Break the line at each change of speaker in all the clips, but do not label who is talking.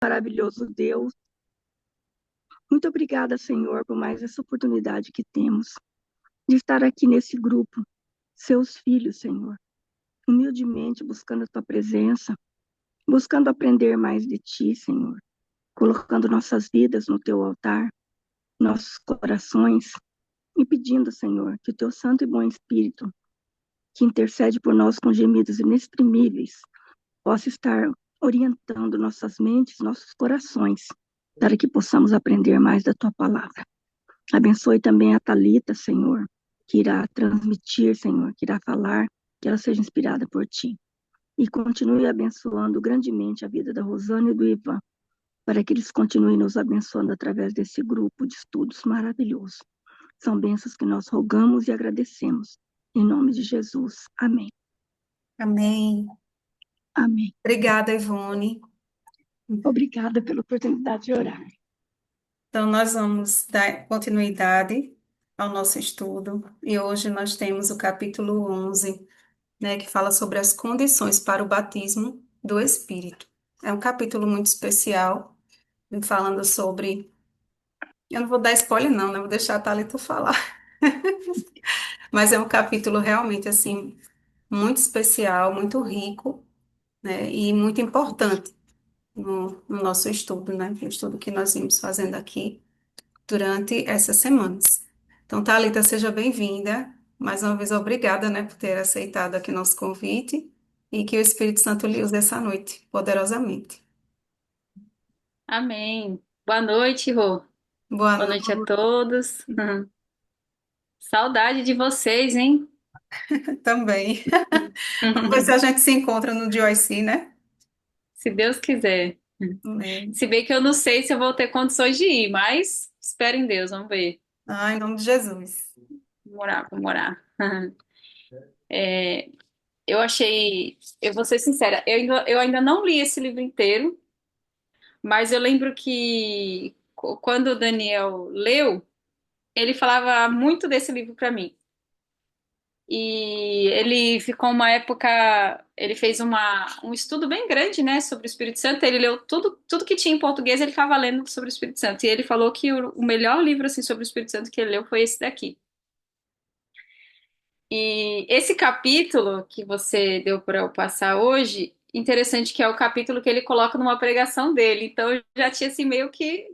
Maravilhoso Deus. Muito obrigada, Senhor, por mais essa oportunidade que temos de estar aqui nesse grupo, seus filhos, Senhor, humildemente buscando a tua presença, buscando aprender mais de ti, Senhor, colocando nossas vidas no teu altar, nossos corações e pedindo, Senhor, que o teu santo e bom Espírito, que intercede por nós com gemidos inexprimíveis, possa estar orientando nossas mentes, nossos corações, para que possamos aprender mais da tua palavra. Abençoe também a Thalita, Senhor, que irá transmitir, Senhor, que irá falar, que ela seja inspirada por ti. E continue abençoando grandemente a vida da Rosana e do Ivan, para que eles continuem nos abençoando através desse grupo de estudos maravilhoso. São bênçãos que nós rogamos e agradecemos. Em nome de Jesus. Amém.
Amém.
Amém.
Obrigada, Ivone.
Obrigada pela oportunidade de orar.
Então, nós vamos dar continuidade ao nosso estudo e hoje nós temos o capítulo 11, né, que fala sobre as condições para o batismo do Espírito. É um capítulo muito especial, falando sobre. Eu não vou dar spoiler, não, né? Vou deixar a Thalita falar. Mas é um capítulo realmente, assim, muito especial, muito rico, né, e muito importante no nosso estudo, né? O estudo que nós vimos fazendo aqui durante essas semanas. Então, Thalita, seja bem-vinda. Mais uma vez, obrigada, né, por ter aceitado aqui nosso convite e que o Espírito Santo lhe use essa noite, poderosamente.
Amém. Boa noite, Rô.
Boa
Boa noite a
noite
todos. Saudade de vocês, hein?
também. Vamos ver se a gente se encontra no GYC, né?
Se Deus quiser.
Amém.
Se bem que eu não sei se eu vou ter condições de ir, mas espero em Deus, vamos ver.
Ah, em nome de Jesus.
Vou morar, vou morar. Eu achei, eu vou ser sincera, eu ainda não li esse livro inteiro, mas eu lembro que quando o Daniel leu, ele falava muito desse livro para mim. E ele ficou uma época, ele fez um estudo bem grande, né, sobre o Espírito Santo. Ele leu tudo que tinha em português, ele ficava lendo sobre o Espírito Santo. E ele falou que o melhor livro assim sobre o Espírito Santo que ele leu foi esse daqui. E esse capítulo que você deu para eu passar hoje, interessante que é o capítulo que ele coloca numa pregação dele. Então eu já tinha assim meio que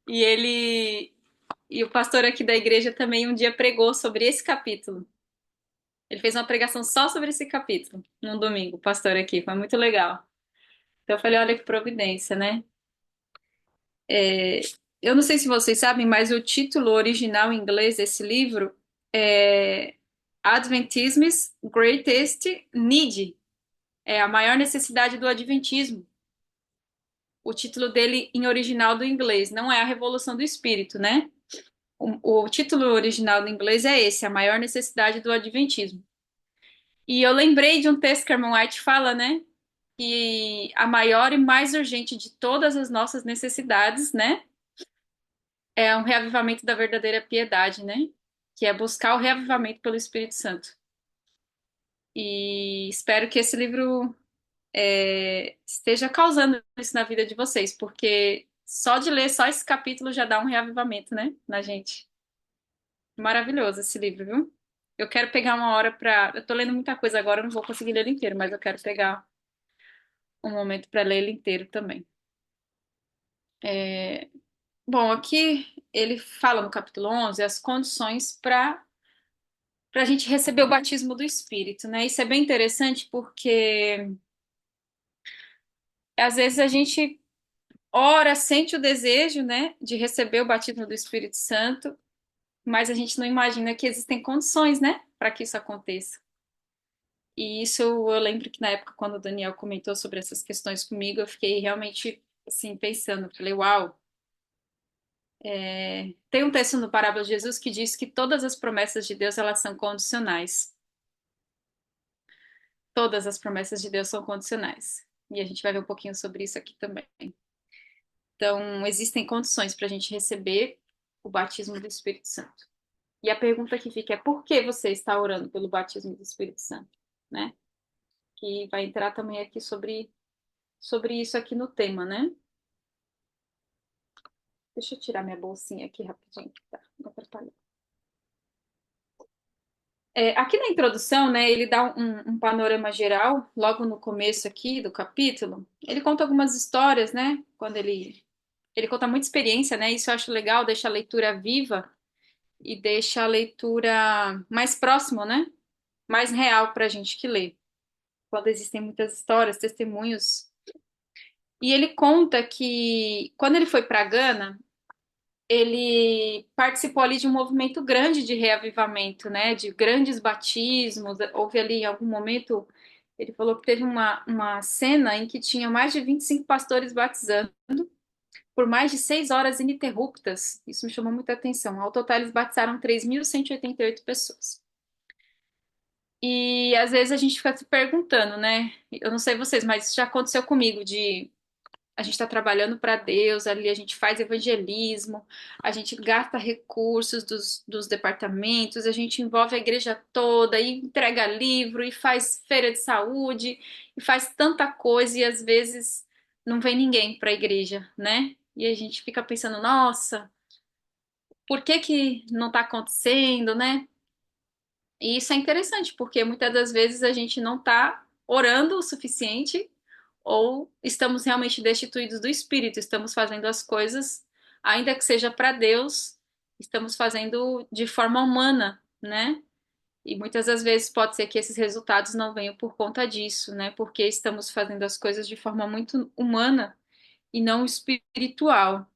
e ele e o pastor aqui da igreja também um dia pregou sobre esse capítulo. Ele fez uma pregação só sobre esse capítulo, num domingo, o pastor aqui, foi muito legal. Então eu falei, olha que providência, né? É, eu não sei se vocês sabem, mas o título original em inglês desse livro é Adventism's Greatest Need, é a maior necessidade do Adventismo. O título dele em original do inglês, não é a Revolução do Espírito, né? O título original do inglês é esse, a maior necessidade do Adventismo. E eu lembrei de um texto que a irmã White fala, né? Que a maior e mais urgente de todas as nossas necessidades, né, é um reavivamento da verdadeira piedade, né, que é buscar o reavivamento pelo Espírito Santo. E espero que esse livro esteja causando isso na vida de vocês, porque só de ler só esse capítulo já dá um reavivamento, né, na gente. Maravilhoso esse livro, viu? Eu quero pegar uma hora pra. Eu tô lendo muita coisa agora, eu não vou conseguir ler ele inteiro, mas eu quero pegar um momento para ler ele inteiro também. Bom, aqui ele fala no capítulo 11 as condições para a gente receber o batismo do Espírito, né? Isso é bem interessante porque às vezes a gente ora, sente o desejo, né, de receber o batismo do Espírito Santo, mas a gente não imagina que existem condições, né, para que isso aconteça. E isso eu lembro que na época quando o Daniel comentou sobre essas questões comigo, eu fiquei realmente assim pensando, falei, uau. Tem um texto no Parábola de Jesus que diz que todas as promessas de Deus elas são condicionais. Todas as promessas de Deus são condicionais. E a gente vai ver um pouquinho sobre isso aqui também. Então, existem condições para a gente receber o batismo do Espírito Santo. E a pergunta que fica é por que você está orando pelo batismo do Espírito Santo, né? Que vai entrar também aqui sobre isso aqui no tema, né? Deixa eu tirar minha bolsinha aqui rapidinho, tá? Não atrapalhar. Aqui na introdução, né, ele dá um panorama geral, logo no começo aqui do capítulo. Ele conta algumas histórias, né? Quando ele conta muita experiência, né? Isso eu acho legal, deixa a leitura viva e deixa a leitura mais próxima, né? Mais real para a gente que lê. Quando existem muitas histórias, testemunhos. E ele conta que quando ele foi para Gana, ele participou ali de um movimento grande de reavivamento, né? De grandes batismos. Houve ali em algum momento, ele falou que teve uma cena em que tinha mais de 25 pastores batizando por mais de 6 horas ininterruptas. Isso me chamou muita atenção. Ao total, eles batizaram 3.188 pessoas. E às vezes a gente fica se perguntando, né? Eu não sei vocês, mas isso já aconteceu comigo de a gente está trabalhando para Deus, ali a gente faz evangelismo, a gente gasta recursos dos departamentos, a gente envolve a igreja toda e entrega livro e faz feira de saúde e faz tanta coisa e às vezes não vem ninguém para a igreja, né? E a gente fica pensando, nossa, por que que não está acontecendo, né? E isso é interessante, porque muitas das vezes a gente não está orando o suficiente ou estamos realmente destituídos do Espírito, estamos fazendo as coisas, ainda que seja para Deus, estamos fazendo de forma humana, né? E muitas das vezes pode ser que esses resultados não venham por conta disso, né? Porque estamos fazendo as coisas de forma muito humana e não espiritual,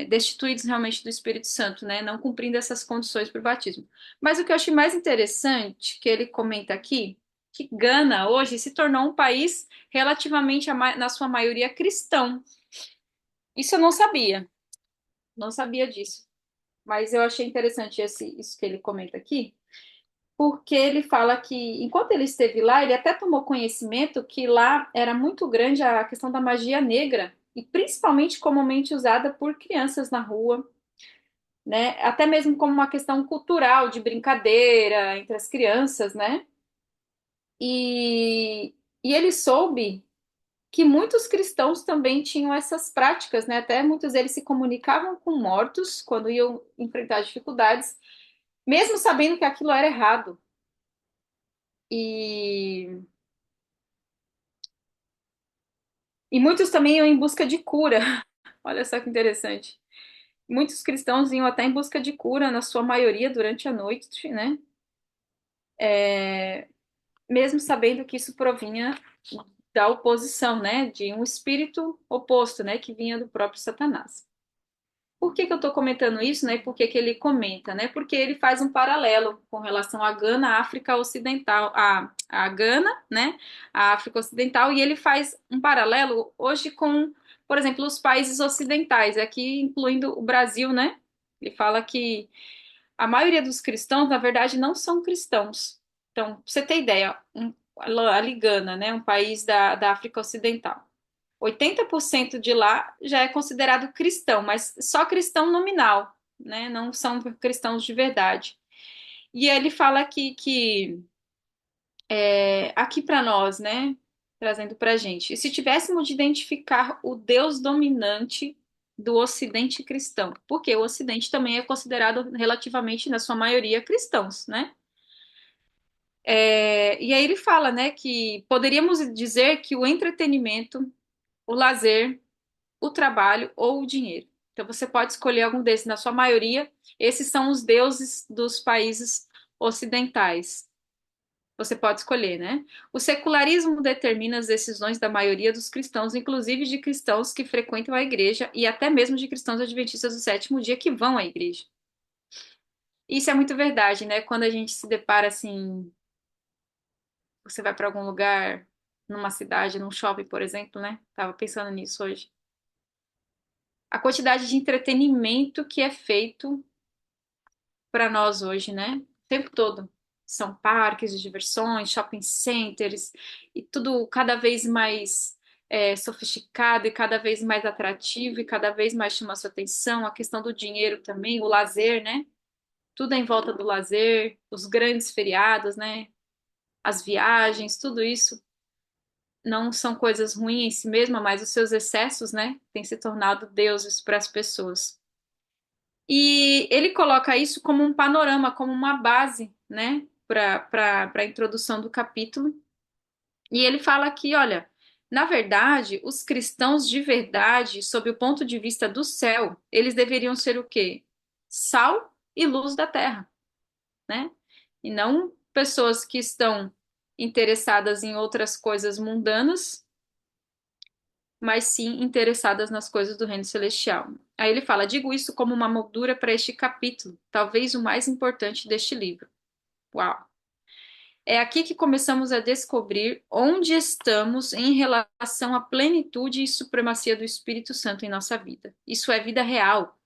destituídos realmente do Espírito Santo, né? Não cumprindo essas condições para o batismo. Mas o que eu achei mais interessante, que ele comenta aqui, que Gana hoje se tornou um país relativamente, na sua maioria, cristão. Isso eu não sabia, não sabia disso. Mas eu achei interessante isso que ele comenta aqui, porque ele fala que, enquanto ele esteve lá, ele até tomou conhecimento que lá era muito grande a questão da magia negra, e principalmente comumente usada por crianças na rua, né? Até mesmo como uma questão cultural de brincadeira entre as crianças, né? E, e ele soube que muitos cristãos também tinham essas práticas, né? Até muitos deles se comunicavam com mortos quando iam enfrentar dificuldades, mesmo sabendo que aquilo era errado. E, e muitos também iam em busca de cura. Olha só que interessante. Muitos cristãos iam até em busca de cura, na sua maioria, durante a noite, né? Mesmo sabendo que isso provinha da oposição, né? De um espírito oposto, né? Que vinha do próprio Satanás. Por que que eu estou comentando isso, né? Por que que ele comenta, né? Porque ele faz um paralelo com relação à Gana, à África Ocidental, a Gana, né? A África Ocidental, e ele faz um paralelo hoje com, por exemplo, os países ocidentais, aqui incluindo o Brasil, né? Ele fala que a maioria dos cristãos, na verdade, não são cristãos. Então, pra você ter ideia, ali Gana, né? Um país da África Ocidental. 80% de lá já é considerado cristão, mas só cristão nominal, né? Não são cristãos de verdade. E ele fala aqui que aqui para nós, né? Trazendo para a gente, se tivéssemos de identificar o Deus dominante do Ocidente cristão, porque o Ocidente também é considerado relativamente, na sua maioria, cristãos, né? E aí ele fala, né, que poderíamos dizer que o entretenimento, o lazer, o trabalho ou o dinheiro. Então você pode escolher algum desses. Na sua maioria, esses são os deuses dos países ocidentais. Você pode escolher, né? O secularismo determina as decisões da maioria dos cristãos, inclusive de cristãos que frequentam a igreja e até mesmo de cristãos adventistas do sétimo dia que vão à igreja. Isso é muito verdade, né? Quando a gente se depara assim, você vai para algum lugar, numa cidade, num shopping, por exemplo, né? Tava pensando nisso hoje. A quantidade de entretenimento que é feito para nós hoje, né? O tempo todo. São parques de diversões, shopping centers e tudo cada vez mais sofisticado e cada vez mais atrativo e cada vez mais chama sua atenção. A questão do dinheiro também, o lazer, né? Tudo é em volta do lazer, os grandes feriados, né? As viagens, tudo isso não são coisas ruins em si mesma, mas os seus excessos, né, têm se tornado deuses para as pessoas. E ele coloca isso como um panorama, como uma base, né, para a introdução do capítulo. E ele fala que, olha, na verdade, os cristãos de verdade, sob o ponto de vista do céu, eles deveriam ser o quê? Sal e luz da terra, né? E não pessoas que estão interessadas em outras coisas mundanas, mas sim interessadas nas coisas do reino celestial. Aí ele fala: digo isso como uma moldura para este capítulo, talvez o mais importante deste livro. Uau! É aqui que começamos a descobrir onde estamos em relação à plenitude e supremacia do Espírito Santo em nossa vida. Isso é vida real.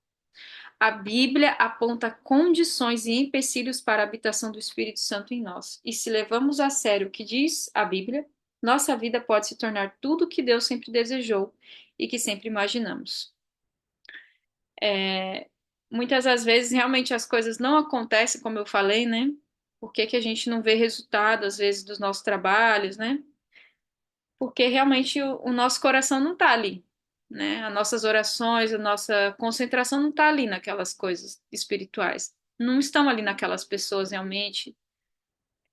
A Bíblia aponta condições e empecilhos para a habitação do Espírito Santo em nós. E se levamos a sério o que diz a Bíblia, nossa vida pode se tornar tudo o que Deus sempre desejou e que sempre imaginamos. Muitas das vezes, realmente, as coisas não acontecem como eu falei, né? Por que que a gente não vê resultado, às vezes, dos nossos trabalhos, né? Porque realmente o nosso coração não está ali, né? As nossas orações, a nossa concentração não está ali naquelas coisas espirituais. Não estão ali naquelas pessoas realmente.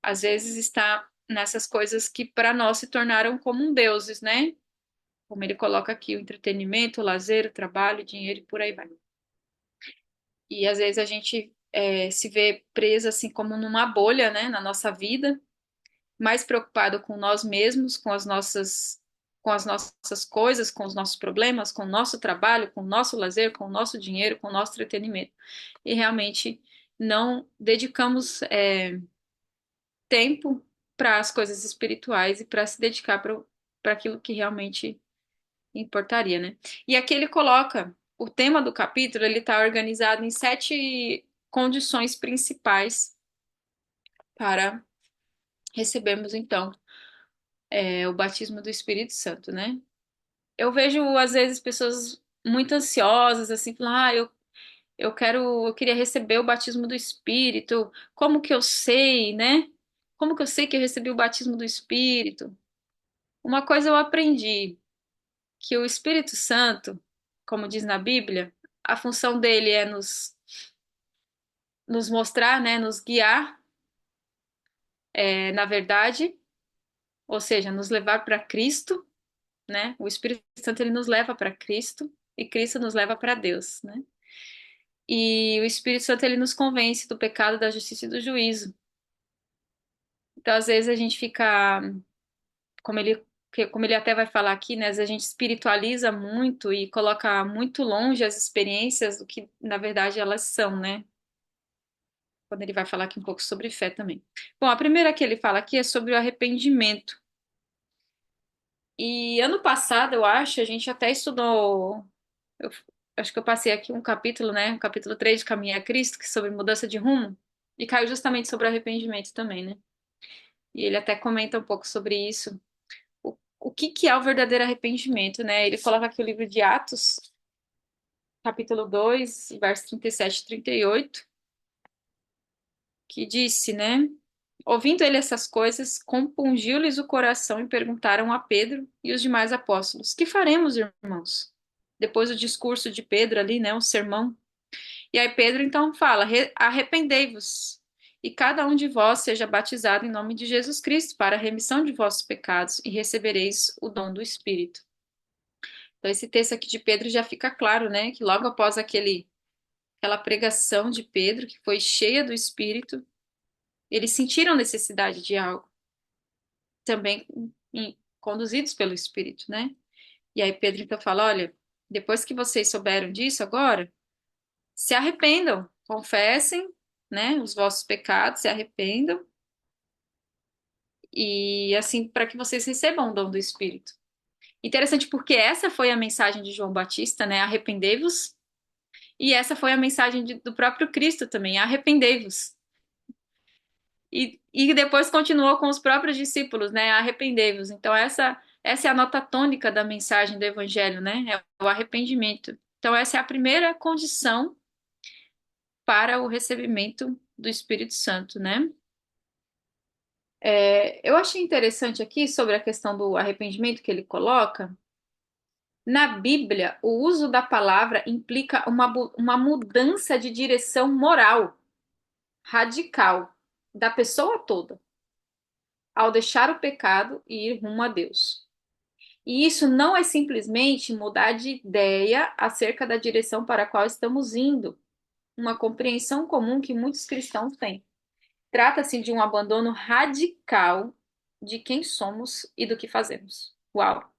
Às vezes está nessas coisas que para nós se tornaram como deuses, né? Como ele coloca aqui, o entretenimento, o lazer, o trabalho, o dinheiro e por aí vai. E às vezes a gente se vê presa assim como numa bolha, né, na nossa vida, mais preocupado com nós mesmos, com as nossas coisas, com os nossos problemas, com o nosso trabalho, com o nosso lazer, com o nosso dinheiro, com o nosso entretenimento. E realmente não dedicamos tempo para as coisas espirituais e para se dedicar para aquilo que realmente importaria, né? E aqui ele coloca o tema do capítulo, ele está organizado em 7 condições principais para recebermos então o batismo do Espírito Santo, né? Eu vejo às vezes pessoas muito ansiosas assim, falando, eu queria receber o batismo do Espírito. Como que eu sei, né? Como que eu sei que eu recebi o batismo do Espírito? Uma coisa eu aprendi, que o Espírito Santo, como diz na Bíblia, a função dele é nos mostrar, né, nos guiar, na verdade, ou seja, nos levar para Cristo, né? O Espírito Santo ele nos leva para Cristo e Cristo nos leva para Deus, né? E o Espírito Santo ele nos convence do pecado, da justiça e do juízo. Então, às vezes a gente fica, como ele como ele até vai falar aqui, né? Às vezes a gente espiritualiza muito e coloca muito longe as experiências do que, na verdade, elas são, né? Quando ele vai falar aqui um pouco sobre fé também. Bom, a primeira que ele fala aqui é sobre o arrependimento. E ano passado, eu acho, a gente até estudou. Eu acho que eu passei aqui um capítulo, né? O capítulo 3 de Caminho a Cristo, que é sobre mudança de rumo. E caiu justamente sobre arrependimento também, né? E ele até comenta um pouco sobre isso. O que que é o verdadeiro arrependimento, né? Ele coloca aqui o livro de Atos, capítulo 2, versos 37 e 38, que disse, né? Ouvindo ele essas coisas, compungiu-lhes o coração e perguntaram a Pedro e os demais apóstolos: Que faremos, irmãos? Depois do discurso de Pedro ali, né? O sermão. E aí Pedro então fala: Arrependei-vos, e cada um de vós seja batizado em nome de Jesus Cristo para a remissão de vossos pecados, e recebereis o dom do Espírito. Então, esse texto aqui de Pedro já fica claro, né? Que logo após aquela pregação de Pedro, que foi cheia do Espírito, eles sentiram necessidade de algo, também conduzidos pelo Espírito, né? E aí Pedro então fala: olha, depois que vocês souberam disso agora, se arrependam, confessem, né, os vossos pecados, se arrependam, e assim, para que vocês recebam o dom do Espírito. Interessante porque essa foi a mensagem de João Batista, né? Arrependei-vos. E essa foi a mensagem do próprio Cristo também, arrependei-vos. E depois continuou com os próprios discípulos, né? Arrependei-vos. Então, essa é a nota tônica da mensagem do Evangelho, né? É o arrependimento. Então, essa é a primeira condição para o recebimento do Espírito Santo, né? Eu achei interessante aqui sobre a questão do arrependimento que ele coloca. Na Bíblia, o uso da palavra implica uma mudança de direção moral radical da pessoa toda, ao deixar o pecado e ir rumo a Deus. E isso não é simplesmente mudar de ideia acerca da direção para a qual estamos indo, uma compreensão comum que muitos cristãos têm. Trata-se de um abandono radical de quem somos e do que fazemos. Uau!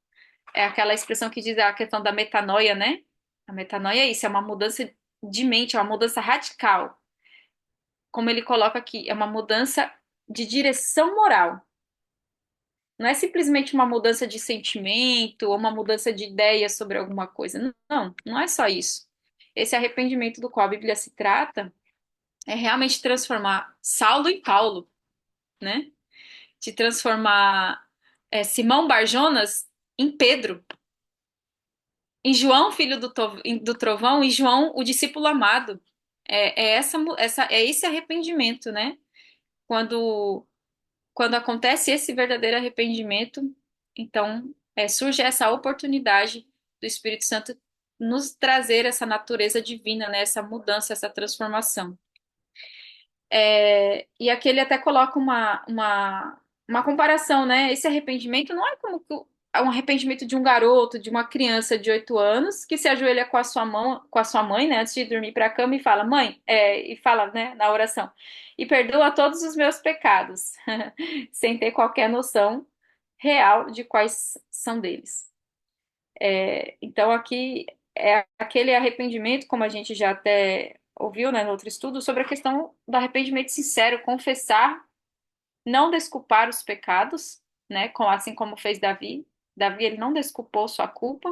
É aquela expressão que diz a questão da metanoia, né? A metanoia é isso, é uma mudança de mente, é uma mudança radical. Como ele coloca aqui, é uma mudança de direção moral. Não é simplesmente uma mudança de sentimento ou uma mudança de ideia sobre alguma coisa. Não, não é só isso. Esse arrependimento do qual a Bíblia se trata é realmente transformar Saulo em Paulo, né? De transformar Simão Barjonas em Pedro, em João, filho do trovão, e João, o discípulo amado. É esse arrependimento, né? Quando, quando acontece esse verdadeiro arrependimento, então surge essa oportunidade do Espírito Santo nos trazer essa natureza divina, né? Essa mudança, essa transformação. E aqui ele até coloca uma comparação, né? Esse arrependimento não é como um arrependimento de um garoto, de uma criança de 8 anos, que se ajoelha com a sua mão, com a sua mãe, né, antes de dormir para a cama e fala, mãe, e fala, né, na oração, e perdoa todos os meus pecados, sem ter qualquer noção real de quais são deles. Então aqui é aquele arrependimento, como a gente já até ouviu, né, no outro estudo, sobre a questão do arrependimento sincero, confessar, não desculpar os pecados, né, assim como fez Davi. Davi, ele não desculpou sua culpa,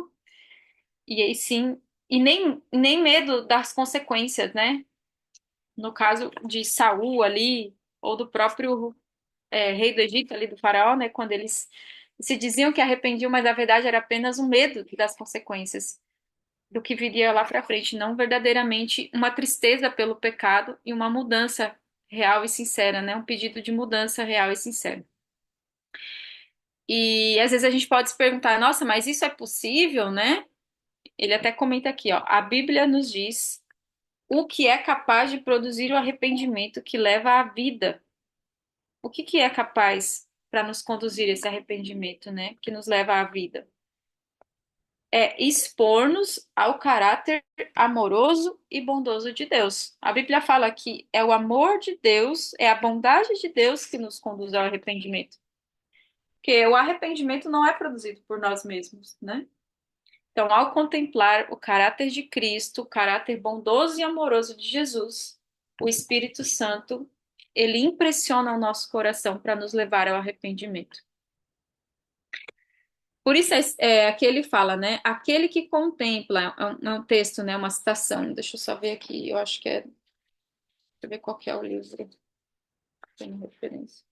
e aí sim, e nem medo das consequências, né? No caso de Saul ali, ou do próprio rei do Egito ali, do faraó, né, quando eles se diziam que arrependiam, mas na verdade era apenas o medo das consequências do que viria lá para frente, não verdadeiramente uma tristeza pelo pecado e uma mudança real e sincera, né? Um pedido de mudança real e sincera. E às vezes a gente pode se perguntar, nossa, mas isso é possível, né? Ele até comenta aqui, ó, a Bíblia nos diz o que é capaz de produzir o arrependimento que leva à vida. O que é capaz para nos conduzir esse arrependimento, né? Que nos leva à vida? É expor-nos ao caráter amoroso e bondoso de Deus. A Bíblia fala que é o amor de Deus, é a bondade de Deus que nos conduz ao arrependimento. Porque o arrependimento não é produzido por nós mesmos, né? Então, ao contemplar o caráter de Cristo, o caráter bondoso e amoroso de Jesus, o Espírito Santo, ele impressiona o nosso coração para nos levar ao arrependimento. Por isso, aqui ele fala, né? Aquele que contempla, é um texto, né? Uma citação. Deixa eu só ver aqui, eu acho que é. Deixa eu ver qual que é o livro. Tem referência.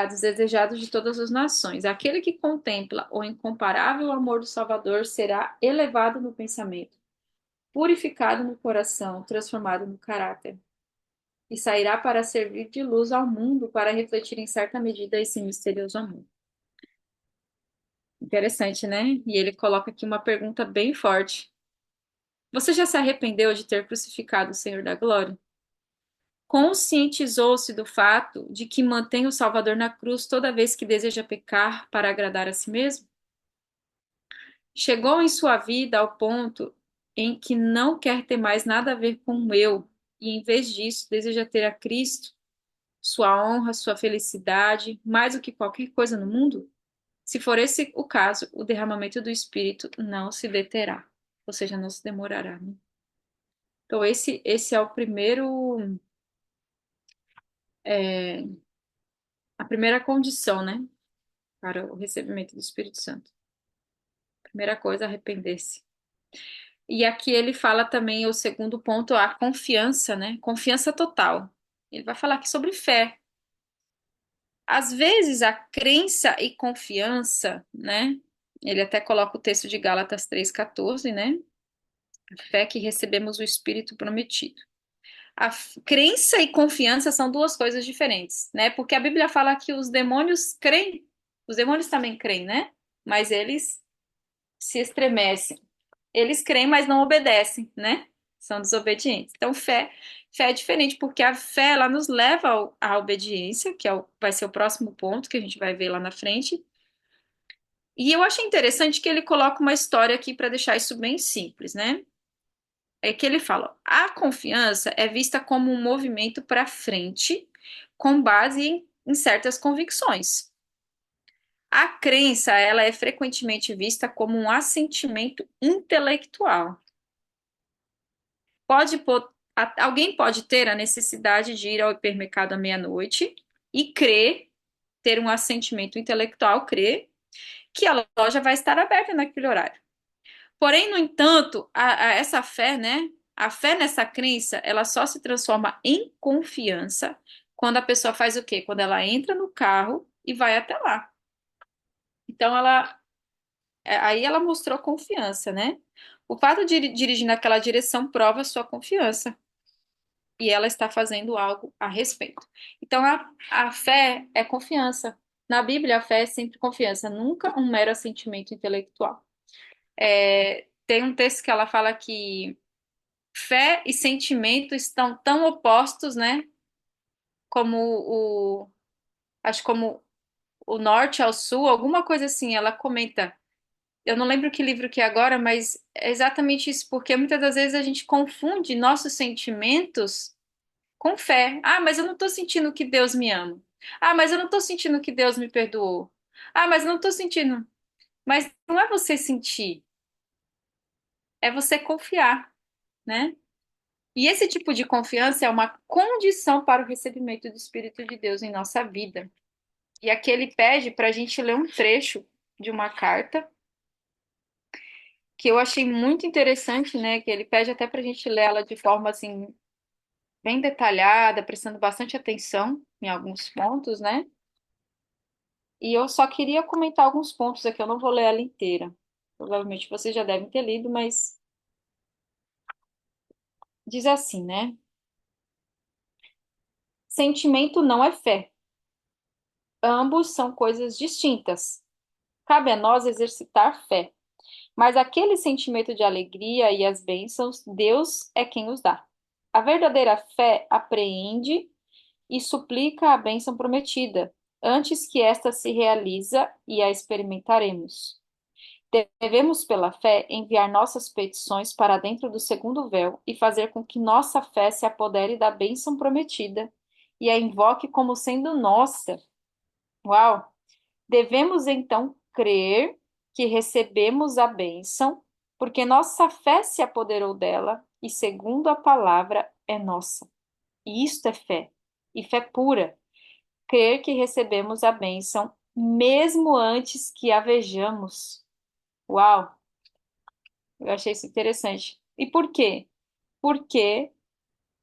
Dos desejados de todas as nações. Aquele que contempla o incomparável amor do Salvador será elevado no pensamento, purificado no coração, transformado no caráter, e sairá para servir de luz ao mundo, para refletir em certa medida esse misterioso amor. Interessante, né? E ele coloca aqui uma pergunta bem forte. Você já se arrependeu de ter crucificado o Senhor da Glória? Conscientizou-se do fato de que mantém o Salvador na cruz toda vez que deseja pecar para agradar a si mesmo? Chegou em sua vida ao ponto em que não quer ter mais nada a ver com o eu e, em vez disso, deseja ter a Cristo, sua honra, sua felicidade, mais do que qualquer coisa no mundo? Se for esse o caso, o derramamento do Espírito não se deterá, ou seja, não se demorará, né? Então, esse é o primeiro, é, a primeira condição, né, para o recebimento do Espírito Santo. Primeira coisa, arrepender-se. E aqui ele fala também o segundo ponto, a confiança, né? Confiança total. Ele vai falar aqui sobre fé. Às vezes a crença e confiança, né? Ele até coloca o texto de Gálatas 3,14, né? A fé que recebemos o Espírito prometido. Crença e confiança são duas coisas diferentes, né? Porque a Bíblia fala que os demônios creem, os demônios também creem, né? Mas eles se estremecem. Eles creem, mas não obedecem, né? São desobedientes. Então, fé é diferente, porque a fé, ela nos leva à obediência, que vai ser o próximo ponto que a gente vai ver lá na frente. E eu achei interessante que ele coloca uma história aqui para deixar isso bem simples, né? É que ele fala: a confiança é vista como um movimento para frente, com base em certas convicções. A crença, ela é frequentemente vista como um assentimento intelectual. Alguém pode ter a necessidade de ir ao hipermercado à meia-noite e crer, ter um assentimento intelectual, crer que a loja vai estar aberta naquele horário. Porém, no entanto, essa fé, né? A fé nessa crença, ela só se transforma em confiança quando a pessoa faz o quê? Quando ela entra no carro e vai até lá. Então, aí ela mostrou confiança, né? O fato de dirigir naquela direção prova sua confiança. E ela está fazendo algo a respeito. Então, a fé é confiança. Na Bíblia, a fé é sempre confiança, nunca um mero assentimento intelectual. Tem um texto que ela fala que fé e sentimento estão tão opostos, né? Como acho como o norte ao sul, alguma coisa assim. Ela comenta. Eu não lembro que livro que é agora, mas é exatamente isso, porque muitas das vezes a gente confunde nossos sentimentos com fé. Ah, mas eu não tô sentindo que Deus me ama. Ah, mas eu não tô sentindo que Deus me perdoou. Ah, mas eu não tô sentindo. Mas não é você sentir, é você confiar, né? E esse tipo de confiança é uma condição para o recebimento do Espírito de Deus em nossa vida. E aqui ele pede para a gente ler um trecho de uma carta que eu achei muito interessante, né? Que ele pede até para a gente ler ela de forma assim bem detalhada, prestando bastante atenção em alguns pontos, né? E eu só queria comentar alguns pontos aqui, eu não vou ler ela inteira. Provavelmente vocês já devem ter lido, mas diz assim, né? Sentimento não é fé. Ambos são coisas distintas. Cabe a nós exercitar fé. Mas aquele sentimento de alegria e as bênçãos, Deus é quem os dá. A verdadeira fé apreende e suplica a bênção prometida, antes que esta se realiza e a experimentaremos. Devemos, pela fé, enviar nossas petições para dentro do segundo véu e fazer com que nossa fé se apodere da bênção prometida e a invoque como sendo nossa. Uau! Devemos então crer que recebemos a bênção, porque nossa fé se apoderou dela e, segundo a palavra, é nossa. E isto é fé, e fé pura. Crer que recebemos a bênção mesmo antes que a vejamos. Uau! Eu achei isso interessante. E por quê? Porque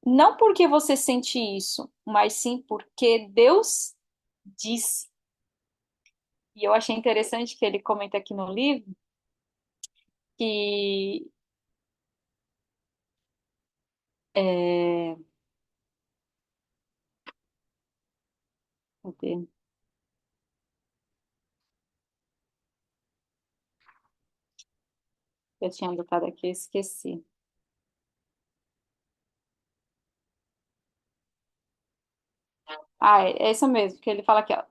não porque você sente isso, mas sim porque Deus disse. E eu achei interessante que ele comenta aqui no livro que é, cadê? Eu tinha anotado aqui, eu esqueci. Ah, é isso mesmo, que ele fala aqui, ó.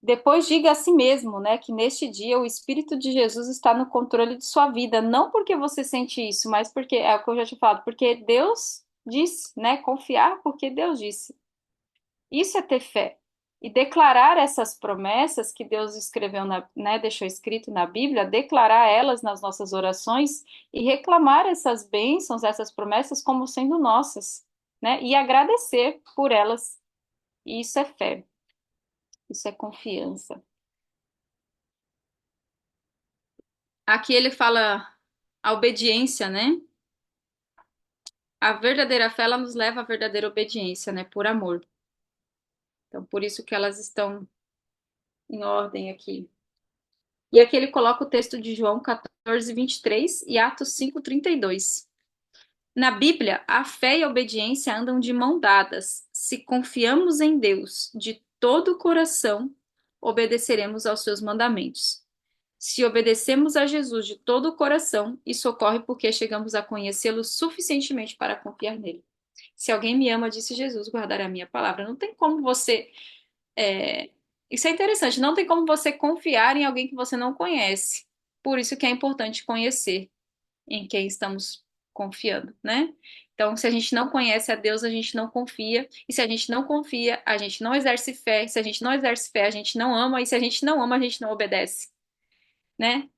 Depois diga a si mesmo, né, que neste dia o Espírito de Jesus está no controle de sua vida, não porque você sente isso, mas porque, é o que eu já tinha falado, porque Deus disse, né, confiar porque Deus disse. Isso é ter fé. E declarar essas promessas que Deus escreveu, né, deixou escrito na Bíblia, declarar elas nas nossas orações e reclamar essas bênçãos, essas promessas como sendo nossas, né, e agradecer por elas. E isso é fé, isso é confiança. Aqui ele fala a obediência, né? A verdadeira fé, ela nos leva à verdadeira obediência, né? Por amor. Então, por isso que elas estão em ordem aqui. E aqui ele coloca o texto de João 14, 23 e Atos 5, 32. Na Bíblia, a fé e a obediência andam de mão dadas. Se confiamos em Deus de todo o coração, obedeceremos aos seus mandamentos. Se obedecemos a Jesus de todo o coração, isso ocorre porque chegamos a conhecê-lo suficientemente para confiar nele. Se alguém me ama, disse Jesus, guardará a minha palavra. Não tem como você. é, Isso é interessante, não tem como você confiar em alguém que você não conhece. Por isso que é importante conhecer em quem estamos confiando, né? Então, se a gente não conhece a Deus, a gente não confia. E se a gente não confia, a gente não exerce fé. Se a gente não exerce fé, a gente não ama. E se a gente não ama, a gente não obedece, né?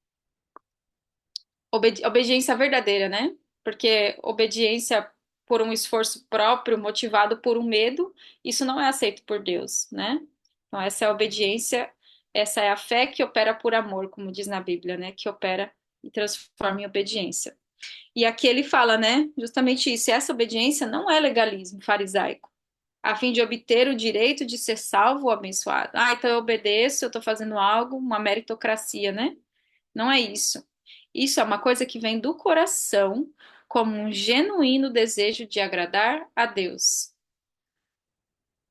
Obediência verdadeira, né? Porque obediência por um esforço próprio, motivado por um medo, isso não é aceito por Deus, né? Então, essa é a obediência, essa é a fé que opera por amor, como diz na Bíblia, né? Que opera e transforma em obediência. E aqui ele fala, né? Justamente isso. Essa obediência não é legalismo farisaico, a fim de obter o direito de ser salvo ou abençoado. Ah, então eu obedeço, eu estou fazendo algo, uma meritocracia, né? Não é isso. Isso é uma coisa que vem do coração, como um genuíno desejo de agradar a Deus.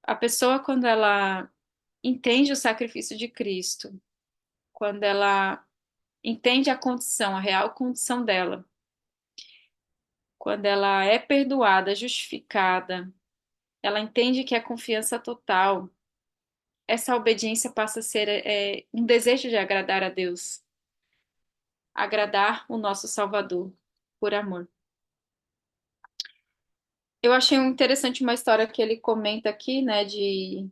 A pessoa, quando ela entende o sacrifício de Cristo, quando ela entende a condição, a real condição dela, quando ela é perdoada, justificada, ela entende que é confiança total, essa obediência passa a ser um desejo de agradar a Deus, agradar o nosso Salvador, por amor. Eu achei interessante uma história que ele comenta aqui, né, de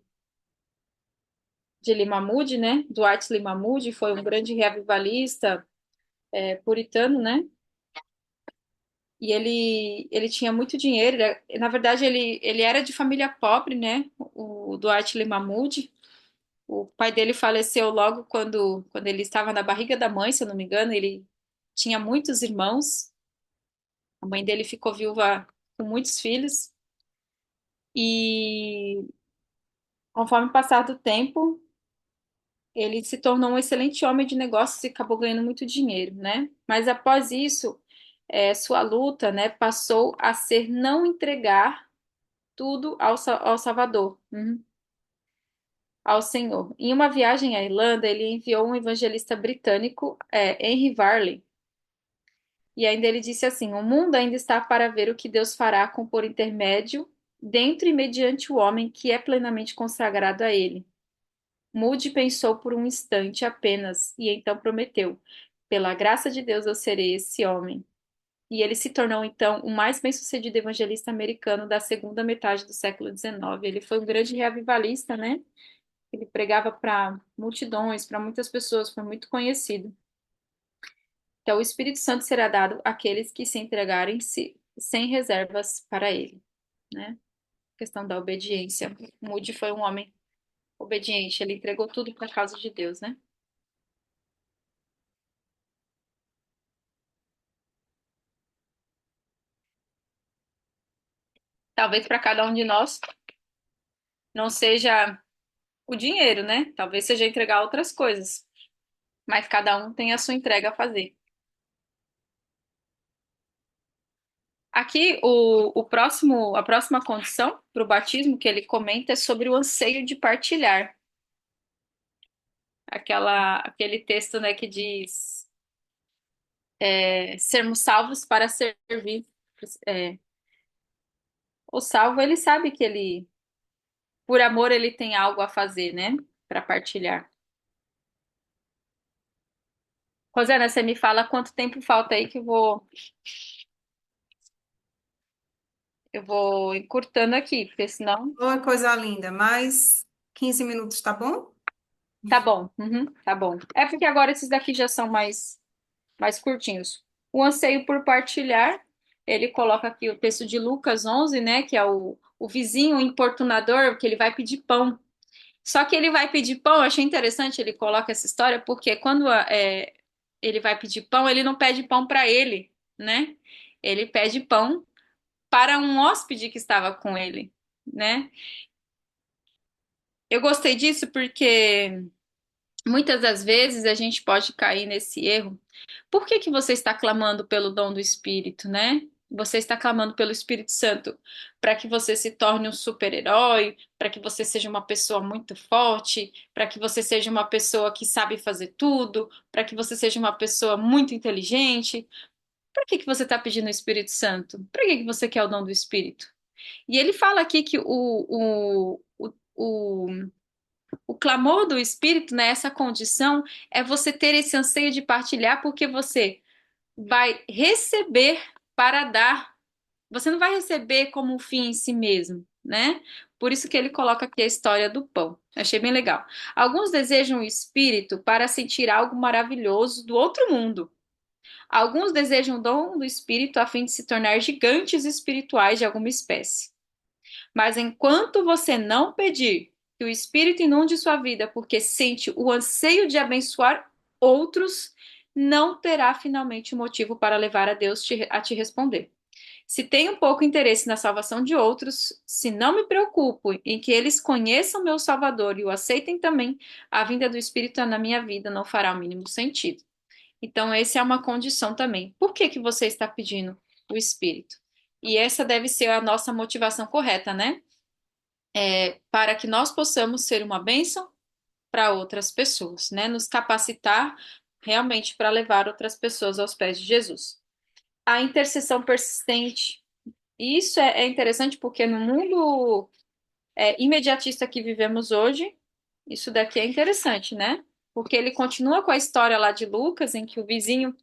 Limamud, né? Dwight Limamud foi um grande revivalista, puritano, né? E ele tinha muito dinheiro. Na verdade, ele era de família pobre, né? O Dwight Limamud. O pai dele faleceu logo quando ele estava na barriga da mãe, se eu não me engano. Ele tinha muitos irmãos. A mãe dele ficou viúva com muitos filhos. E conforme o passar do tempo, ele se tornou um excelente homem de negócios e acabou ganhando muito dinheiro, né? Mas após isso, sua luta, né, passou a ser não entregar tudo ao Salvador, ao Senhor. Em uma viagem à Irlanda, ele enviou um evangelista britânico, Henry Varley, e ainda ele disse assim: o mundo ainda está para ver o que Deus fará com por intermédio, dentro e mediante o homem que é plenamente consagrado a ele. Moody pensou por um instante apenas e então prometeu: pela graça de Deus eu serei esse homem. E ele se tornou então o mais bem-sucedido evangelista americano da segunda metade do século XIX. Ele foi um grande reavivalista, né? Ele pregava para multidões, para muitas pessoas, foi muito conhecido. Então, o Espírito Santo será dado àqueles que se entregarem sem reservas para ele, né? A questão da obediência. Moody foi um homem obediente, ele entregou tudo para a causa de Deus, né? Talvez para cada um de nós não seja o dinheiro, né? Talvez seja entregar outras coisas, mas cada um tem a sua entrega a fazer. Aqui, a próxima condição para o batismo que ele comenta é sobre o anseio de partilhar. Aquele texto, né, que diz sermos salvos para servir. É, o salvo, ele sabe que por amor, ele tem algo a fazer, né, para partilhar. Rosana, você me fala quanto tempo falta aí que eu vou encurtando aqui, porque senão.
Oi, coisa linda, mais 15 minutos, tá bom?
Tá bom, tá bom. É porque agora esses daqui já são mais curtinhos. O anseio por partilhar, ele coloca aqui o texto de Lucas 11, né, que é o vizinho importunador, que ele vai pedir pão. Só que ele vai pedir pão, eu achei interessante ele coloca essa história, porque quando ele vai pedir pão, ele não pede pão para ele, né? Ele pede pão para um hóspede que estava com ele, né? Eu gostei disso porque muitas das vezes a gente pode cair nesse erro. Por que que você está clamando pelo dom do Espírito, né? Você está clamando pelo Espírito Santo para que você se torne um super-herói, para que você seja uma pessoa muito forte, para que você seja uma pessoa que sabe fazer tudo, para que você seja uma pessoa muito inteligente. Por que que você está pedindo o Espírito Santo? Para que que você quer o dom do Espírito? E ele fala aqui que o clamor do Espírito, né, essa condição, é você ter esse anseio de partilhar, porque você vai receber para dar. Você não vai receber como um fim em si mesmo, né? Por isso que ele coloca aqui a história do pão. Achei bem legal. Alguns desejam o Espírito para sentir algo maravilhoso do outro mundo. Alguns desejam o dom do Espírito a fim de se tornar gigantes espirituais de alguma espécie. Mas enquanto você não pedir que o Espírito inunde sua vida porque sente o anseio de abençoar outros, não terá finalmente motivo para levar a Deus a te responder. Se tenho pouco interesse na salvação de outros, se não me preocupo em que eles conheçam meu Salvador e o aceitem também, a vinda do Espírito na minha vida não fará o mínimo sentido. Então, essa é uma condição também. Por que que você está pedindo o Espírito? E essa deve ser a nossa motivação correta, né? Para que nós possamos ser uma bênção para outras pessoas, né? Nos capacitar realmente para levar outras pessoas aos pés de Jesus. A intercessão persistente. E isso é interessante porque no mundo imediatista que vivemos hoje, isso daqui é interessante, né? Porque ele continua com a história lá de Lucas, em que o vizinho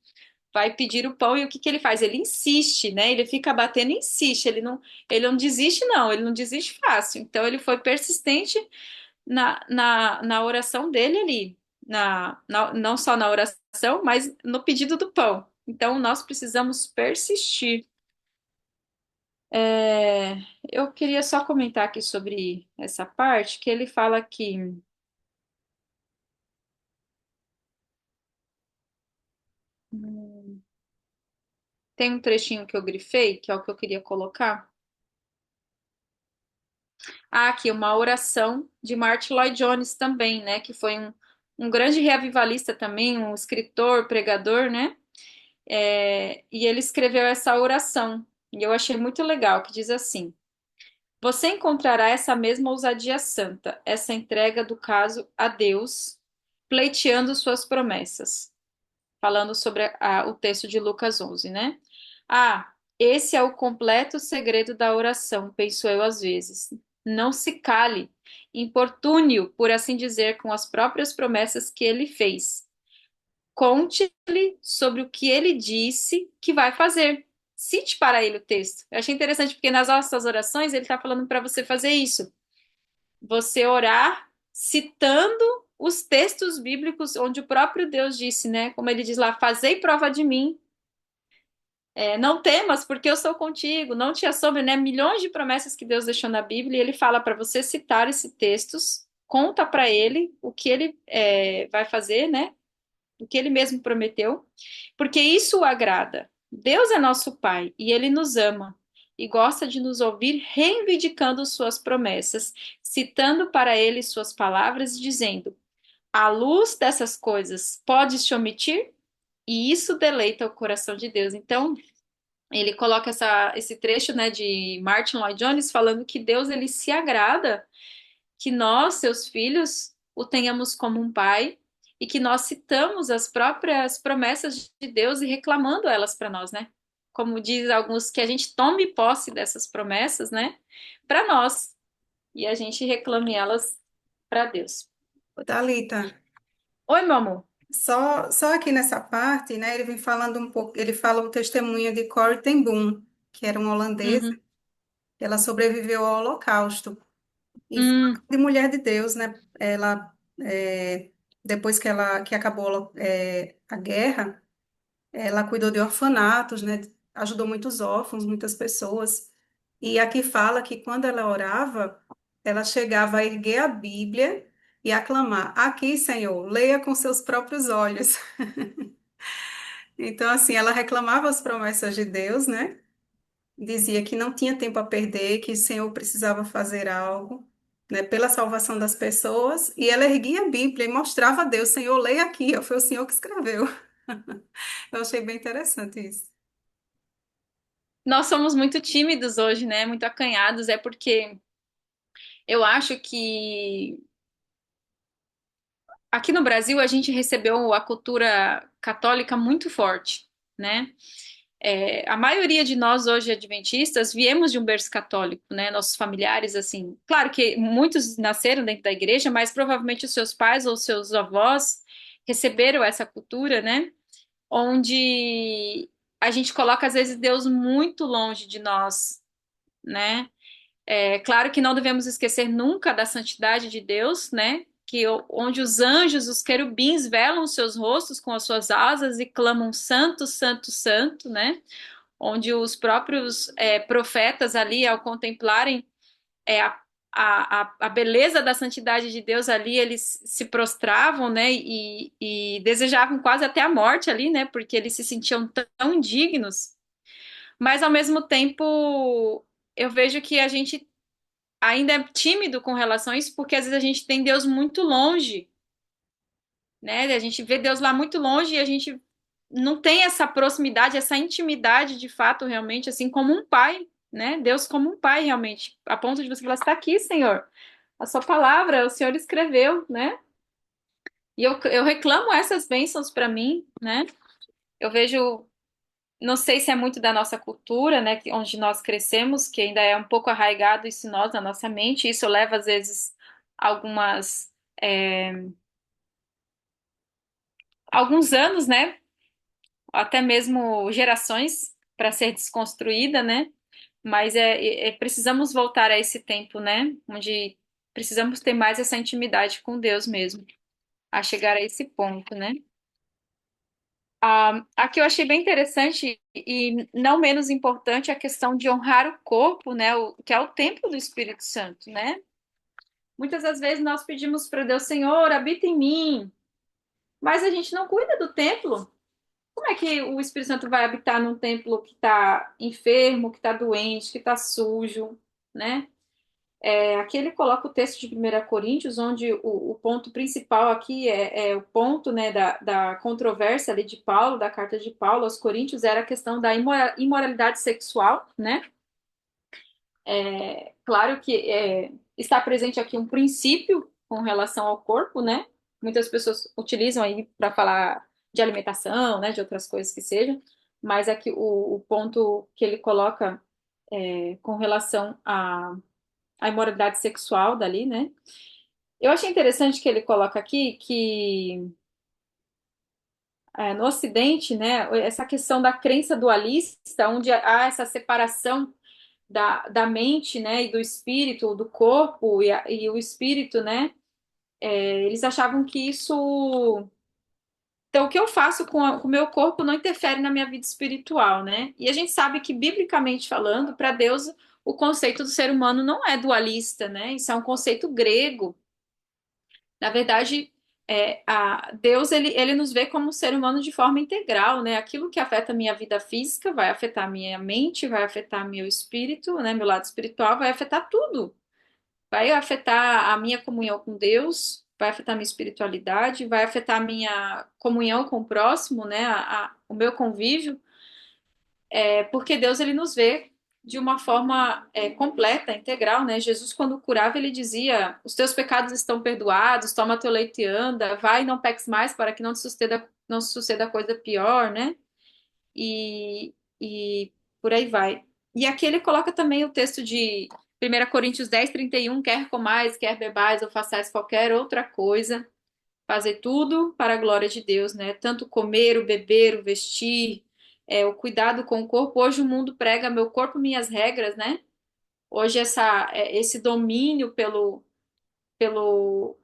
vai pedir o pão e o que que ele faz? Ele insiste, né? Ele fica batendo e insiste. Ele não desiste, não. Ele não desiste fácil. Então, ele foi persistente na oração dele ali. Não só na oração, mas no pedido do pão. Então, nós precisamos persistir. É, eu queria só comentar aqui sobre essa parte, que ele fala que hum, tem um trechinho que eu grifei, que é o que eu queria colocar. Ah, aqui uma oração de Martin Lloyd Jones também, né? Que foi um grande reavivalista também, um escritor, pregador, né? E ele escreveu essa oração, e eu achei muito legal, que diz assim: Você encontrará essa mesma ousadia santa, essa entrega do caso a Deus, pleiteando suas promessas. Falando sobre o texto de Lucas 11, né? Ah, esse é o completo segredo da oração, penso eu às vezes. Não se cale, importune-o, por assim dizer, com as próprias promessas que ele fez. Conte-lhe sobre o que ele disse que vai fazer. Cite para ele o texto. Eu achei interessante porque nas nossas orações ele está falando para você fazer isso. Você orar citando os textos bíblicos onde o próprio Deus disse, né? Como ele diz lá, fazei prova de mim. Não temas, porque eu sou contigo, não te assombres, né? Milhões de promessas que Deus deixou na Bíblia, e ele fala para você citar esses textos, conta para ele o que ele vai fazer, né? O que ele mesmo prometeu, porque isso o agrada. Deus é nosso Pai e ele nos ama e gosta de nos ouvir reivindicando suas promessas, citando para ele suas palavras e dizendo: à luz dessas coisas, podes te omitir? E isso deleita o coração de Deus. Então, ele coloca esse trecho, né, de Martin Lloyd Jones falando que Deus ele se agrada que nós, seus filhos, o tenhamos como um pai e que nós citamos as próprias promessas de Deus e reclamando elas para nós, né? Como diz alguns, que a gente tome posse dessas promessas, né, para nós e a gente reclame elas para Deus.
Thalita,
Oi, meu amor.
só aqui nessa parte, né, ele vem falando um pouco, ele fala o testemunho de Corrie ten Boom, que era uma holandesa,
Uhum.
ela sobreviveu ao Holocausto e foi uma
Hum,
grande mulher de Deus, né? Ela, depois que acabou a guerra, ela cuidou de orfanatos, né? Ajudou muitos órfãos, muitas pessoas. E aqui fala que quando ela orava, ela chegava a erguer a Bíblia e a clamar: Aqui, Senhor, leia com seus próprios olhos. Então, assim, ela reclamava as promessas de Deus, né? Dizia que não tinha tempo a perder, que o Senhor precisava fazer algo, né, pela salvação das pessoas, e ela erguia a Bíblia e mostrava a Deus: Senhor, leia aqui, ó, foi o Senhor que escreveu. Eu achei bem interessante isso.
nós somos muito tímidos hoje, né? Muito acanhados. É porque eu acho que aqui no Brasil a gente recebeu a cultura católica muito forte, né? A maioria de nós hoje adventistas viemos de um berço católico, né? Nossos familiares, assim, claro que muitos nasceram dentro da igreja, mas provavelmente os seus pais ou seus avós receberam essa cultura, né? Onde a gente coloca às vezes Deus muito longe de nós, né? É claro que não devemos esquecer nunca da santidade de Deus, né? Onde os anjos, os querubins, velam os seus rostos com as suas asas e clamam Santo, Santo, Santo, né? Onde os próprios profetas ali, ao contemplarem é, a beleza da santidade de Deus ali, eles se prostravam, né? E desejavam quase até a morte ali, né? Porque eles se sentiam tão indignos. Mas ao mesmo tempo, eu vejo que a gente ainda é tímido com relação a isso, porque às vezes a gente tem Deus muito longe, né? A gente vê Deus lá muito longe e a gente não tem essa proximidade, essa intimidade de fato, realmente, assim como um pai, né? Deus como um pai, realmente, a ponto de você falar, está aqui, Senhor, a sua palavra, o Senhor escreveu, né? E eu reclamo essas bênçãos para mim, né? Eu vejo, não sei se é muito da nossa cultura, né? Onde nós crescemos, que ainda é um pouco arraigado isso em nós, na nossa mente, isso leva, às vezes, algumas, alguns anos, né? Até mesmo gerações para ser desconstruída, né? Mas precisamos voltar a esse tempo, né? Onde precisamos ter mais essa intimidade com Deus mesmo, a chegar a esse ponto, né? Aqui eu achei bem interessante e não menos importante a questão de honrar o corpo, né? Que é o templo do Espírito Santo, né? Muitas das vezes nós pedimos para Deus, Senhor, habita em mim, mas a gente não cuida do templo. Como é que o Espírito Santo vai habitar num templo que está enfermo, que está doente, que está sujo, né? Aqui ele coloca o texto de 1 Coríntios, onde o ponto principal aqui é o ponto, né, da controvérsia ali de Paulo, da carta de Paulo aos Coríntios, era a questão da imoralidade sexual, né? Claro que está presente aqui um princípio com relação ao corpo, né? Muitas pessoas utilizam aí para falar de alimentação, né, de outras coisas que sejam, mas aqui o ponto que ele coloca com relação à imoralidade sexual dali, né? Eu achei interessante que ele coloca aqui que no Ocidente, né, essa questão da crença dualista, onde há essa separação da mente, né, e do espírito, do corpo e o espírito, né, eles achavam que isso. Então, o que eu faço com o meu corpo não interfere na minha vida espiritual, né? E a gente sabe que, biblicamente falando, para Deus, o conceito do ser humano não é dualista, né? Isso é um conceito grego. Na verdade, Deus ele nos vê como um ser humano de forma integral, né? Aquilo que afeta a minha vida física vai afetar a minha mente, vai afetar meu espírito, né? Meu lado espiritual vai afetar tudo. Vai afetar a minha comunhão com Deus, vai afetar a minha espiritualidade, vai afetar a minha comunhão com o próximo, né? O meu convívio, porque Deus ele nos vê de uma forma completa, integral, né? Jesus, quando curava, ele dizia: Os teus pecados estão perdoados, toma teu leite e anda, vai e não peques mais para que não te suceda coisa pior, né? E por aí vai. E aqui ele coloca também o texto de 1 Coríntios 10:31: quer comais, quer bebais ou façais qualquer outra coisa, fazer tudo para a glória de Deus, né? Tanto comer, o beber, o vestir, o cuidado com o corpo. Hoje o mundo prega meu corpo, minhas regras, né? Hoje esse domínio pelo, pelo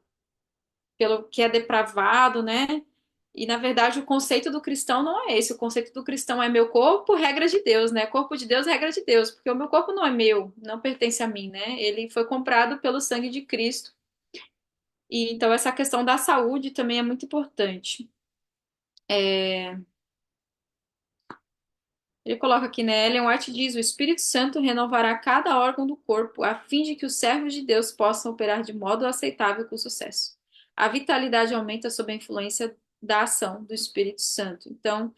que é depravado, né? E na verdade o conceito do cristão não é esse. O conceito do cristão é meu corpo, regra de Deus, né? Corpo de Deus, regra de Deus, porque o meu corpo não é meu, não pertence a mim, né? Ele foi comprado pelo sangue de Cristo. E então essa questão da saúde também é muito importante. Ele coloca aqui, né? Ellen White diz: o Espírito Santo renovará cada órgão do corpo, a fim de que os servos de Deus possam operar de modo aceitável com sucesso. A vitalidade aumenta sob a influência da ação do Espírito Santo. Então,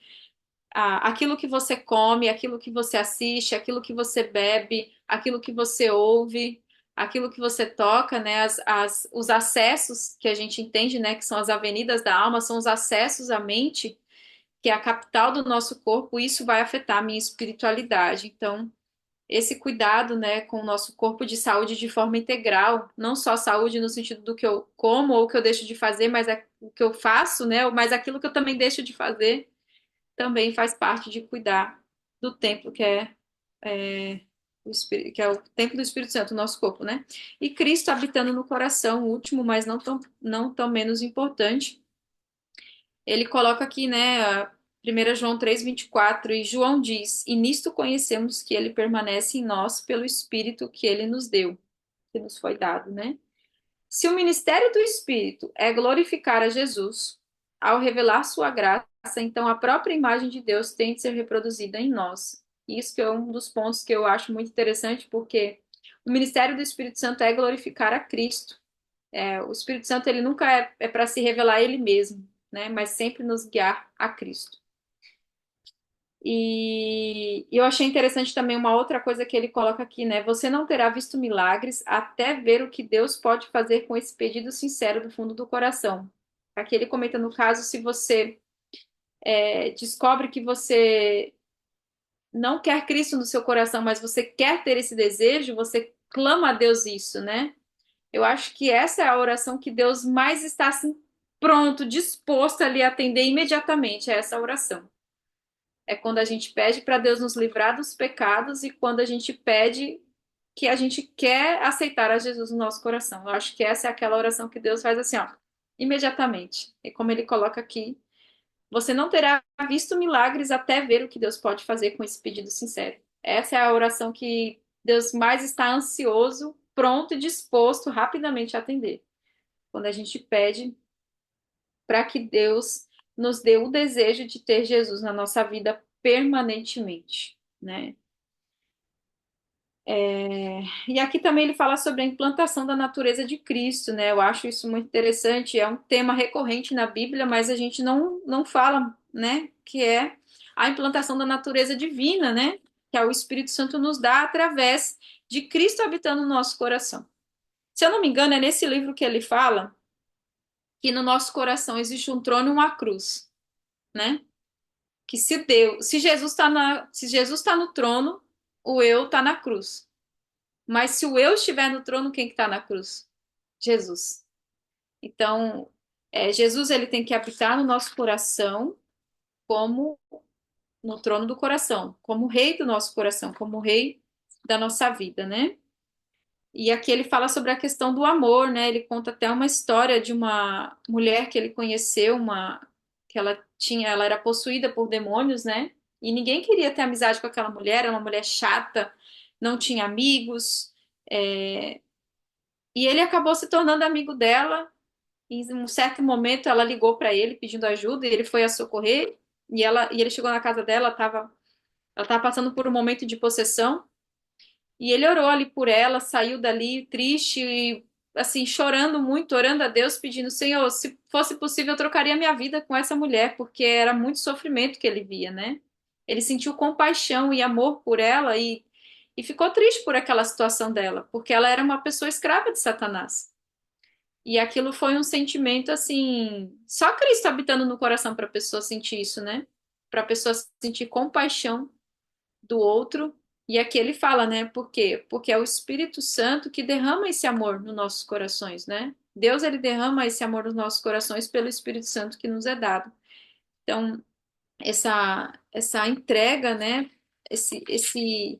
aquilo que você come, aquilo que você assiste, aquilo que você bebe, aquilo que você ouve, aquilo que você toca, né? Os acessos que a gente entende, né? Que são as avenidas da alma, são os acessos à mente, que é a capital do nosso corpo. Isso vai afetar a minha espiritualidade. Então, esse cuidado, né, com o nosso corpo de saúde de forma integral, não só saúde no sentido do que eu como ou que eu deixo de fazer, mas o que eu faço, né? Mas aquilo que eu também deixo de fazer também faz parte de cuidar do templo é, que é o templo do Espírito Santo, o nosso corpo, né? E Cristo habitando no coração, o último, mas não tão menos importante. Ele coloca aqui, né, 1 João 3:24, e João diz: "E nisto conhecemos que ele permanece em nós pelo Espírito que ele nos deu, que nos foi dado, né? Se o ministério do Espírito é glorificar a Jesus, ao revelar sua graça, então a própria imagem de Deus tem de ser reproduzida em nós. Isso que é um dos pontos que eu acho muito interessante, porque o ministério do Espírito Santo é glorificar a Cristo. O Espírito Santo ele nunca é para se revelar ele mesmo, né? Mas sempre nos guiar a Cristo. E eu achei interessante também uma outra coisa que ele coloca aqui, né? Você não terá visto milagres até ver o que Deus pode fazer com esse pedido sincero do fundo do coração. Aqui ele comenta no caso, se você descobre que você não quer Cristo no seu coração, mas você quer ter esse desejo, você clama a Deus isso, né? Eu acho que essa é a oração que Deus mais está assim, pronto, disposto a lhe atender imediatamente, é essa oração. É quando a gente pede para Deus nos livrar dos pecados e quando a gente pede que a gente quer aceitar a Jesus no nosso coração. Eu acho que essa é aquela oração que Deus faz assim, ó, imediatamente. E como ele coloca aqui, você não terá visto milagres até ver o que Deus pode fazer com esse pedido sincero. Essa é a oração que Deus mais está ansioso, pronto e disposto rapidamente a atender. Quando a gente pede para que Deus nos dê o desejo de ter Jesus na nossa vida permanentemente, né? E aqui também ele fala sobre a implantação da natureza de Cristo, né? Eu acho isso muito interessante, é um tema recorrente na Bíblia, mas a gente não fala, né? Que é a implantação da natureza divina, né? Que é o Espírito Santo nos dá através de Cristo habitando no nosso coração. Se eu não me engano, é nesse livro que ele fala que no nosso coração existe um trono e uma cruz, né? Que se Jesus está no trono, o eu está na cruz. Mas se o eu estiver no trono, quem que está na cruz? Jesus. Então, Jesus ele tem que habitar no nosso coração como no trono do coração, como rei do nosso coração, como rei da nossa vida, né? E aqui ele fala sobre a questão do amor, né? Ele conta até uma história de uma mulher que ele conheceu, que ela era possuída por demônios, né? E ninguém queria ter amizade com aquela mulher, era uma mulher chata, não tinha amigos, e ele acabou se tornando amigo dela. E em um certo momento ela ligou para ele pedindo ajuda e ele foi a socorrer. E ele chegou na casa dela, ela estava passando por um momento de possessão. E ele orou ali por ela, saiu dali triste e assim chorando muito, orando a Deus, pedindo: Senhor, se fosse possível, eu trocaria minha vida com essa mulher, porque era muito sofrimento que ele via, né? Ele sentiu compaixão e amor por ela e ficou triste por aquela situação dela, porque ela era uma pessoa escrava de Satanás. E aquilo foi um sentimento assim, só Cristo habitando no coração para a pessoa sentir isso, né? Para a pessoa sentir compaixão do outro. E aqui ele fala, né? Por quê? Porque é o Espírito Santo que derrama esse amor nos nossos corações, né? Deus ele derrama esse amor nos nossos corações pelo Espírito Santo que nos é dado. Então, essa entrega, né? Esse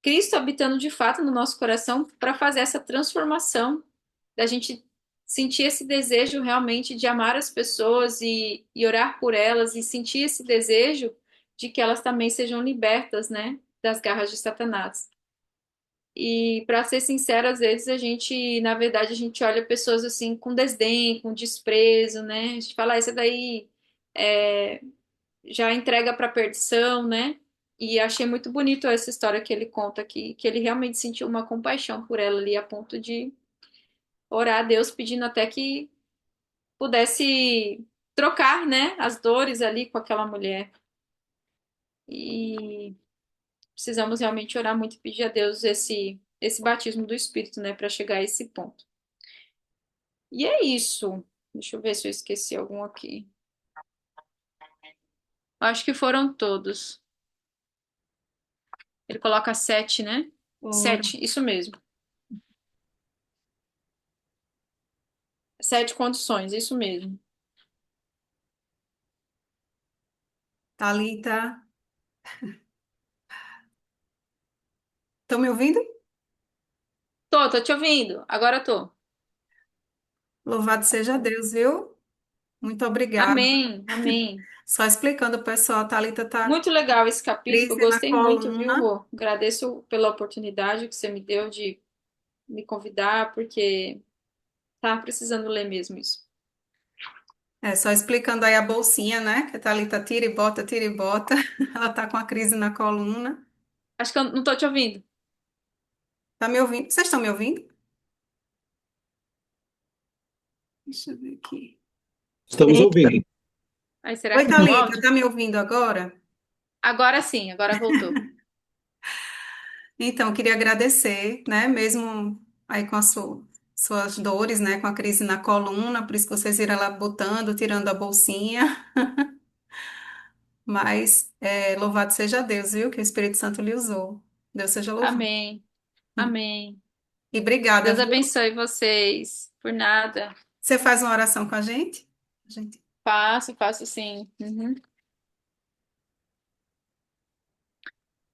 Cristo habitando de fato no nosso coração para fazer essa transformação, da gente sentir esse desejo realmente de amar as pessoas e orar por elas e sentir esse desejo de que elas também sejam libertas, né, das garras de Satanás. E para ser sincera, às vezes na verdade, a gente olha pessoas assim com desdém, com desprezo, né? A gente fala, essa daí é, já entrega para perdição, né? E achei muito bonito essa história que ele conta aqui, que ele realmente sentiu uma compaixão por ela ali, a ponto de orar a Deus pedindo até que pudesse trocar, né, as dores ali com aquela mulher. E precisamos realmente orar muito e pedir a Deus esse batismo do Espírito, né, para chegar a esse ponto. E é isso. Deixa eu ver se eu esqueci algum aqui. Acho que foram todos. Ele coloca 7, né?
Ora,
7, isso mesmo. 7 condições, isso mesmo.
Thalita, estão me ouvindo?
Tô te ouvindo. Agora tô.
Louvado seja Deus, viu? Muito obrigada.
Amém, amém.
Só explicando, pessoal, a Thalita tá com
Muito legal esse capítulo, eu
crise na
gostei muito, viu,
coluna.
Rô? Agradeço pela oportunidade que você me deu de me convidar, porque tava precisando ler mesmo isso.
É, só explicando aí a bolsinha, né? Que a Thalita tira e bota, tira e bota. Ela tá com a crise na coluna.
Acho que eu não tô te ouvindo.
Tá me ouvindo? Vocês estão me ouvindo? Deixa eu ver aqui.
Estamos
Sim,
ouvindo.
Aí, será
Oi,
que é meu
Thalita,
áudio?
tá me ouvindo agora?
Agora sim, agora voltou.
Então, eu queria agradecer, né? Mesmo aí com suas dores, né? Com a crise na coluna, por isso que vocês viram ela botando, tirando a bolsinha. Mas louvado seja Deus, viu? Que o Espírito Santo lhe usou. Deus seja louvado.
Amém, amém.
E obrigada,
Deus
viu?
abençoe vocês. Por nada.
Você faz uma oração com a gente? Gente.
Faço, faço sim. Uhum.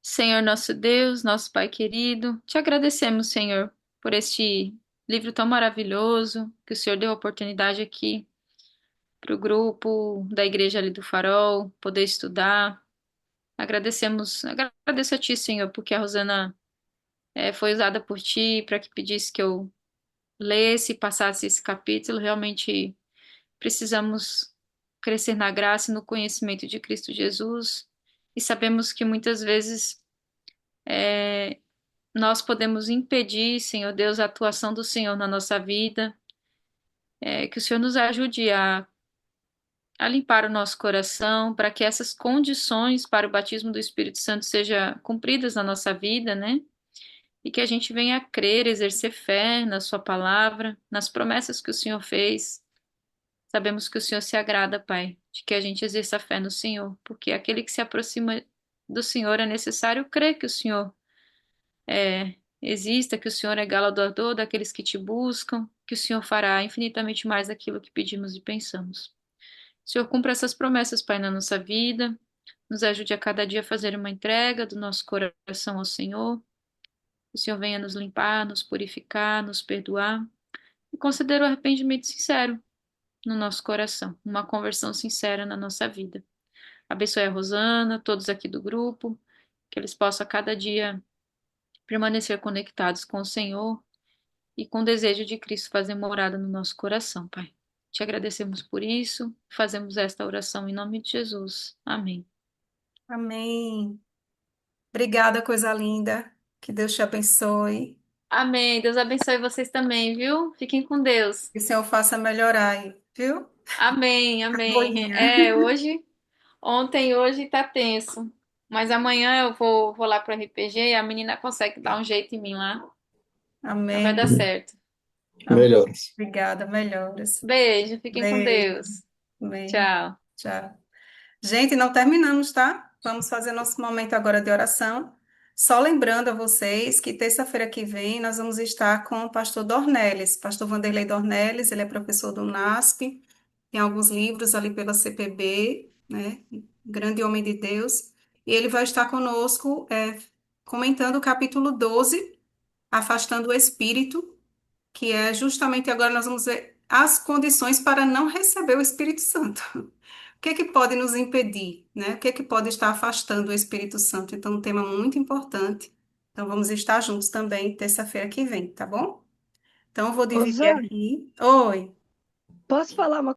Senhor nosso Deus, nosso Pai querido, te agradecemos, Senhor, por este livro tão maravilhoso que o Senhor deu a oportunidade aqui para o grupo da Igreja ali do Farol poder estudar. Agradeço a Ti, Senhor, porque a Rosana foi usada por Ti para que pedisse que eu lesse e passasse esse capítulo. Realmente precisamos crescer na graça e no conhecimento de Cristo Jesus e sabemos que muitas vezes nós podemos impedir, Senhor Deus, a atuação do Senhor na nossa vida, que o Senhor nos ajude a limpar o nosso coração, para que essas condições para o batismo do Espírito Santo sejam cumpridas na nossa vida, né? E que a gente venha a crer, exercer fé na Sua palavra, nas promessas que o Senhor fez. Sabemos que o Senhor se agrada, Pai, de que a gente exerça fé no Senhor, porque aquele que se aproxima do Senhor é necessário crer que o Senhor exista, que o Senhor é galardoador daqueles que te buscam, que o Senhor fará infinitamente mais daquilo que pedimos e pensamos. O Senhor cumpra essas promessas, Pai, na nossa vida, nos ajude a cada dia a fazer uma entrega do nosso coração ao Senhor, que o Senhor venha nos limpar, nos purificar, nos perdoar e conceder o arrependimento sincero no nosso coração, uma conversão sincera na nossa vida. Abençoe a Rosana, todos aqui do grupo, que eles possam a cada dia permanecer conectados com o Senhor e com o desejo de Cristo fazer morada no nosso coração, Pai. Te agradecemos por isso, fazemos esta oração em nome de Jesus. Amém.
Amém. Obrigada, coisa linda. Que Deus te abençoe.
Amém. Deus abençoe vocês também, viu? Fiquem com Deus.
Que o Senhor faça melhorar aí, viu?
Amém,
A
amém.
boinha.
Ontem e hoje tá tenso. Mas amanhã eu vou lá pro RPG e a menina consegue dar um jeito em mim lá. Mas vai dar
Amém.
certo.
Amém.
Melhoras.
Obrigada, melhoras.
Beijo, fiquem com
Beijo.
Deus.
Amém.
Tchau.
Tchau. Gente, não terminamos, tá? Vamos fazer nosso momento agora de oração. Só lembrando a vocês que terça-feira que vem nós vamos estar com o pastor Dornelles, pastor Vanderlei Dornelles, ele é professor do NASP, tem alguns livros ali pela CPB, né? Grande homem de Deus. E ele vai estar conosco comentando o capítulo 12, Afastando o Espírito, que é justamente agora nós vamos ver as condições para não receber o Espírito Santo. O que é que pode nos impedir, né? O que é que pode estar afastando o Espírito Santo? Então, um tema muito importante. Então, vamos estar juntos também terça-feira que vem, tá bom? Então, eu vou dividir
Rosane,
aqui. Oi.
posso falar uma